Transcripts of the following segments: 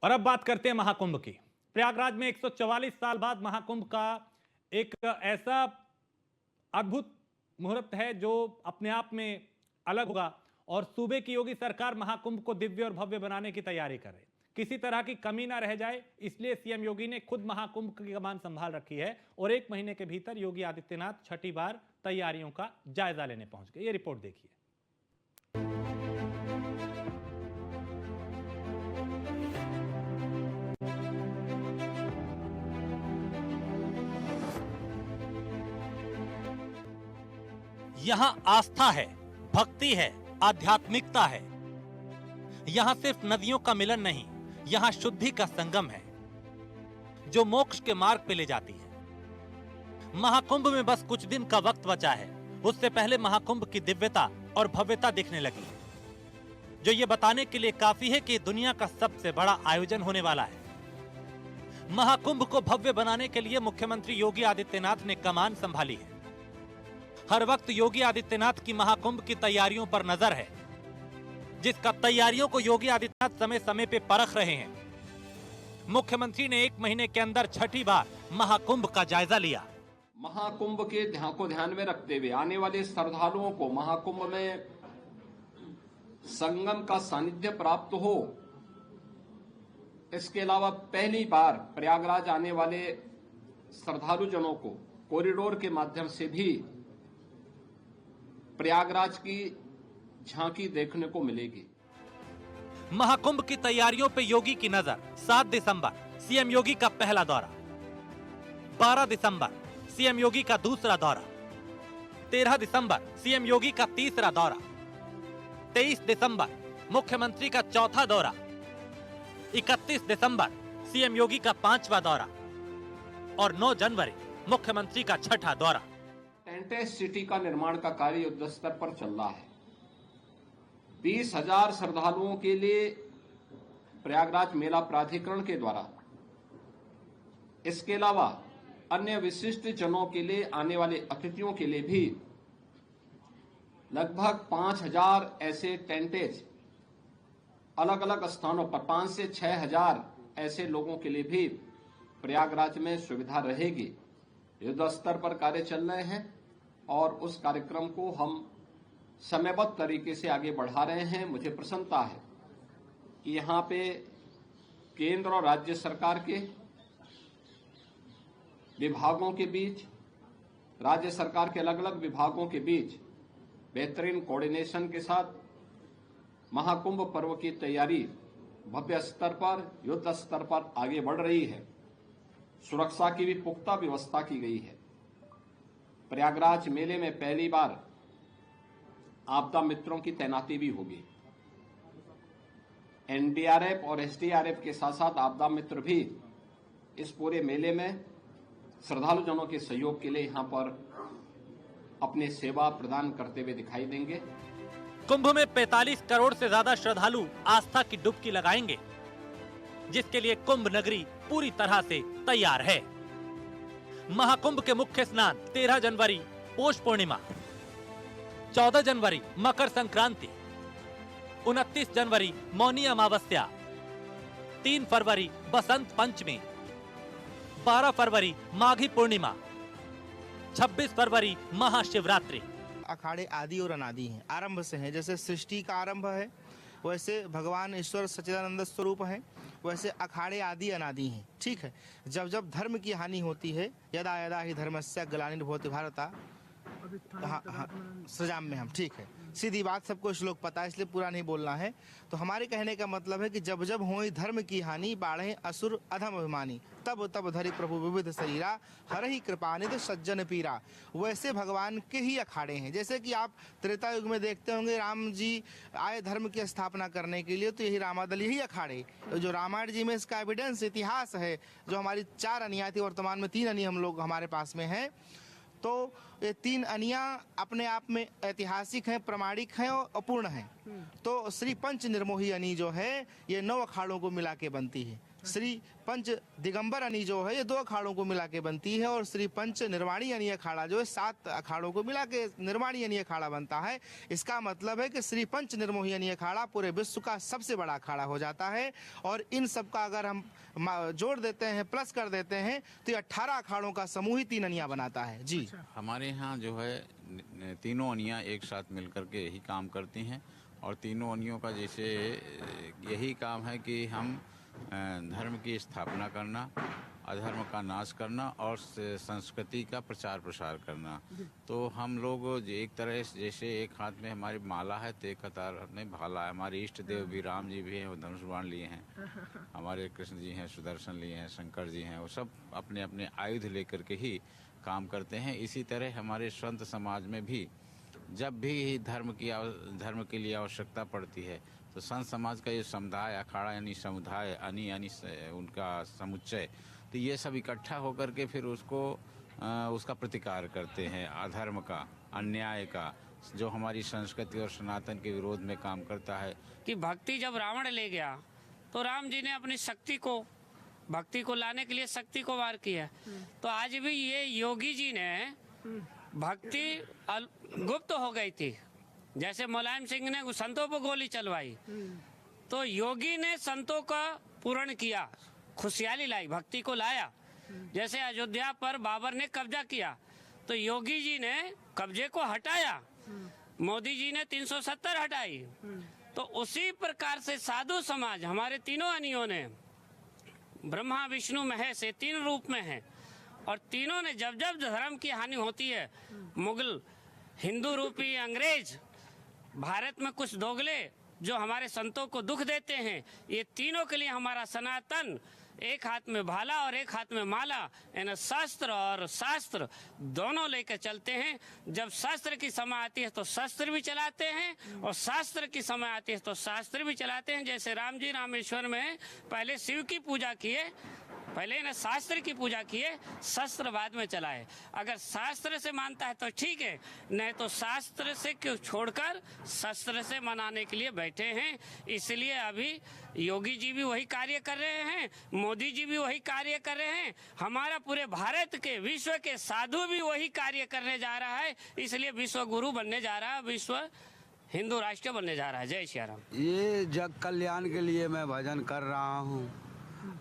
और अब बात करते हैं महाकुंभ की। प्रयागराज में 144 साल बाद महाकुंभ का एक ऐसा अद्भुत मुहूर्त है जो अपने आप में अलग होगा और सूबे की योगी सरकार महाकुंभ को दिव्य और भव्य बनाने की तैयारी कर रही है। किसी तरह की कमी ना रह जाए इसलिए सीएम योगी ने खुद महाकुंभ की कमान संभाल रखी है और 1 महीने के भीतर योगी आदित्यनाथ छठी बार तैयारियों का जायजा लेने पहुंच गए। ये रिपोर्ट देखिए। यहां आस्था है, भक्ति है, आध्यात्मिकता है। यहां सिर्फ नदियों का मिलन नहीं, यहां शुद्धि का संगम है जो मोक्ष के मार्ग पे ले जाती है। महाकुंभ में बस कुछ दिन का वक्त बचा है, उससे पहले महाकुंभ की दिव्यता और भव्यता दिखने लगी है, जो ये बताने के लिए काफी है कि दुनिया का सबसे बड़ा आयोजन होने वाला है। महाकुंभ को भव्य बनाने के लिए मुख्यमंत्री योगी आदित्यनाथ ने कमान संभाली है। हर वक्त योगी आदित्यनाथ की महाकुंभ की तैयारियों पर नजर है, जिसका तैयारियों को योगी आदित्यनाथ समय समय पे परख रहे हैं। मुख्यमंत्री ने 1 महीने के अंदर छठी बार महाकुंभ का जायजा लिया। महाकुंभ के ध्यान में रखते हुए आने वाले श्रद्धालुओं को महाकुंभ में संगम का सानिध्य प्राप्त हो, इसके अलावा पहली बार प्रयागराज आने वाले श्रद्धालु जनों को कॉरिडोर के माध्यम से भी प्रयागराज की झांकी देखने को मिलेगी। महाकुंभ की तैयारियों पे योगी की नजर। 7 दिसंबर सीएम योगी का पहला दौरा, 12 दिसंबर सीएम योगी का दूसरा दौरा, 13 दिसंबर सीएम योगी का तीसरा दौरा, 23 दिसंबर मुख्यमंत्री का चौथा दौरा, 31 दिसंबर सीएम योगी का 5वां दौरा और 9 जनवरी मुख्यमंत्री का छठा दौरा। टेंट सिटी का निर्माण का कार्य युद्ध स्तर पर चल रहा है। 20,000 श्रद्धालुओं के लिए प्रयागराज मेला प्राधिकरण के द्वारा, इसके अलावा अन्य विशिष्ट जनों के लिए, आने वाले अतिथियों के लिए भी लगभग 5,000 ऐसे टेंटेज अलग अलग स्थानों पर, 5 से 6,000 ऐसे लोगों के लिए भी प्रयागराज में सुविधा रहेगी। युद्ध स्तर पर कार्य चल रहे हैं और उस कार्यक्रम को हम समयबद्ध तरीके से आगे बढ़ा रहे हैं। मुझे प्रसन्नता है कि यहाँ पे केंद्र और राज्य सरकार के विभागों के बीच, राज्य सरकार के अलग अलग विभागों के बीच बेहतरीन कोऑर्डिनेशन के साथ महाकुंभ पर्व की तैयारी भव्य स्तर पर, युद्ध स्तर पर आगे बढ़ रही है। सुरक्षा की भी पुख्ता व्यवस्था की गई है। प्रयागराज मेले में पहली बार आपदा मित्रों की तैनाती भी होगी। एनडीआरएफ और एसडीआरएफ के साथ साथ आपदा मित्र भी इस पूरे मेले में श्रद्धालु जनों के सहयोग के लिए यहां पर अपनी सेवा प्रदान करते हुए दिखाई देंगे। कुंभ में 45 करोड़ से ज्यादा श्रद्धालु आस्था की डुबकी लगाएंगे, जिसके लिए कुंभ नगरी पूरी तरह से तैयार है। महाकुंभ के मुख्य स्नान 13 जनवरी पौष पूर्णिमा, 14 जनवरी मकर संक्रांति, 29 जनवरी मौनी अमावस्या, 3 फरवरी बसंत पंचमी, 12 फरवरी माघी पूर्णिमा, 26 फरवरी महाशिवरात्रि। अखाड़े आदि और अनादि हैं, आरंभ से हैं। जैसे सृष्टि का आरंभ है, वैसे भगवान ईश्वर सच्चिदानंद स्वरूप हैं, वैसे अखाड़े आदि अनादि हैं। ठीक है, जब जब धर्म की हानि होती है, यदा यदा ही धर्मस्य ग्लानिर्भवति भारत, हाँ सजाम में हम, ठीक है, सीधी बात, सबको श्लोक पता है इसलिए पूरा नहीं बोलना है। तो हमारे कहने का मतलब है कि जब जब होई धर्म की हानि, बाढ़े असुर अधम अभिमानी, तब तब धरि प्रभु विविध शरीरा, हर ही कृपानिधि सज्जन पीरा। वैसे भगवान के ही अखाड़े हैं। जैसे कि आप त्रेता युग में देखते होंगे, राम जी आए धर्म की स्थापना करने के लिए, तो यही रामादल, यही अखाड़े, जो रामायण जी में इसका एविडेंस इतिहास है। जो हमारी 4 अनिया थी, वर्तमान में 3 अनिया हम लोग हमारे पास में है। तो ये 3 अनिया अपने आप में ऐतिहासिक हैं, प्रमाणिक हैं और अपूर्ण हैं। तो श्री पंच निर्मोही अनी जो है, ये 9 अखाड़ों को मिला के बनती है। श्री पंच दिगंबर यानी जो है ये 2 अखाड़ों को मिला के बनती है, और श्री पंच निर्वाणी यानी अखाड़ा जो है 7 अखाड़ों को मिला के निर्वाणी यानी अखाड़ा बनता है। इसका मतलब है कि श्री पंच निर्मोही यानी अखाड़ा पूरे विश्व का सबसे बड़ा अखाड़ा हो जाता है। और इन सब का अगर हम जोड़ देते हैं, प्लस कर देते हैं, तो ये 18 अखाड़ों का समूह ही 3 अनिया बनाता है। जी हमारे यहाँ जो है तीनों अनिया एक साथ मिलकर के ही काम करती हैं, और तीनों अनियों का जैसे यही काम है कि हम धर्म की स्थापना करना, अधर्म का नाश करना और संस्कृति का प्रचार प्रसार करना। तो हम लोग एक तरह से जैसे एक हाथ में हमारी माला है तो एक कतार में भाला है। हमारे इष्ट देव भी राम जी भी हैं, वो धनुष बाण लिए हैं, हमारे कृष्ण जी हैं, सुदर्शन लिए हैं, शंकर जी हैं, वो सब अपने अपने आयुध लेकर के ही काम करते हैं। इसी तरह हमारे संत समाज में भी जब भी धर्म के लिए आवश्यकता पड़ती है तो संत समाज का ये समुदाय, अखाड़ा यानी समुदाय, अनि यानी उनका समुच्चय, तो ये सब इकट्ठा होकर के फिर उसका प्रतिकार करते हैं, अधर्म का, अन्याय का, जो हमारी संस्कृति और सनातन के विरोध में काम करता है। कि भक्ति जब रावण ले गया तो राम जी ने अपनी शक्ति को, भक्ति को लाने के लिए शक्ति को वार किया। तो आज भी ये योगी जी ने भक्ति गुप्त हो गई थी, जैसे मुलायम सिंह ने संतों पर गोली चलवाई, तो योगी ने संतों का पूर्ण किया, खुशहाली लाई, भक्ति को लाया। जैसे अयोध्या पर बाबर ने कब्जा किया तो योगी जी ने कब्जे को हटाया, मोदी जी ने 370 हटाई। तो उसी प्रकार से साधु समाज, हमारे तीनों अनियों ने, ब्रह्मा विष्णु महेश, 3 रूप में है, और तीनों ने जब जब धर्म की हानि होती है, मुगल, हिंदू रूपी अंग्रेज, भारत में कुछ दोगले जो हमारे संतों को दुख देते हैं, ये तीनों के लिए हमारा सनातन एक हाथ में भाला और एक हाथ में माला, यानी शास्त्र और शास्त्र दोनों लेकर चलते हैं। जब शास्त्र की समय आती है तो शस्त्र भी चलाते हैं, और शास्त्र की समय आती है तो शास्त्र भी चलाते हैं। जैसे राम जी रामेश्वर में पहले शिव की पूजा किए, पहले ना शास्त्र की पूजा किए, शस्त्र बाद में चलाए। अगर शास्त्र से मानता है तो ठीक है, नहीं तो शास्त्र से क्यों छोड़कर शस्त्र से मनाने के लिए बैठे हैं। इसलिए अभी योगी जी भी वही कार्य कर रहे हैं, मोदी जी भी वही कार्य कर रहे हैं, हमारा पूरे भारत के, विश्व के साधु भी वही कार्य करने जा रहा है। इसलिए विश्व गुरु बनने जा रहा है, विश्व हिंदू राष्ट्र बनने जा रहा है। जय श्री राम। ये जग कल्याण के लिए मैं भजन कर रहा हूँ,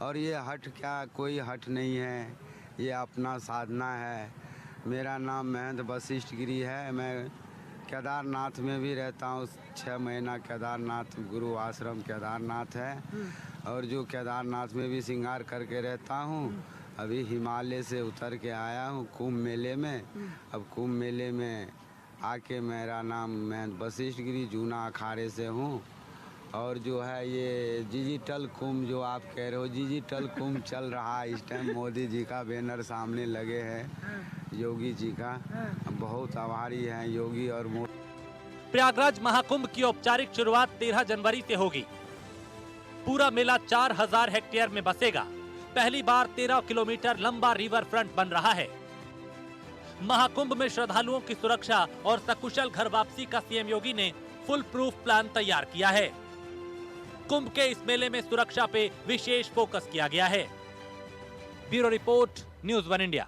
और ये हट क्या कोई हट नहीं है, ये अपना साधना है। मेरा नाम महंत वशिष्ठ गिरी है। मैं केदारनाथ में भी रहता हूँ, 6 महीना केदारनाथ गुरु आश्रम केदारनाथ है, और जो केदारनाथ में भी श्रृंगार करके रहता हूँ। अभी हिमालय से उतर के आया हूँ कुंभ मेले में। अब कुंभ मेले में आके मेरा नाम महंत वशिष्ठ गिरी, जूना अखाड़े से हूँ। और जो है ये डिजिटल कुंभ जो आप कह रहे हो, डिजिटल कुंभ चल रहा है इस टाइम। मोदी जी का बैनर सामने लगे हैं, योगी जी का। बहुत आभारी हैं योगी और मोदी। प्रयागराज महाकुंभ की औपचारिक शुरुआत 13 जनवरी से होगी। पूरा मेला 4000 हेक्टेयर में बसेगा। पहली बार 13 किलोमीटर लंबा रिवर फ्रंट बन रहा है। महाकुंभ में श्रद्धालुओं की सुरक्षा और सकुशल घर वापसी का सीएम योगी ने फुल प्रूफ प्लान तैयार किया है। कुंभ के इस मेले में सुरक्षा पे विशेष फोकस किया गया है। Bureau report, news 1 India.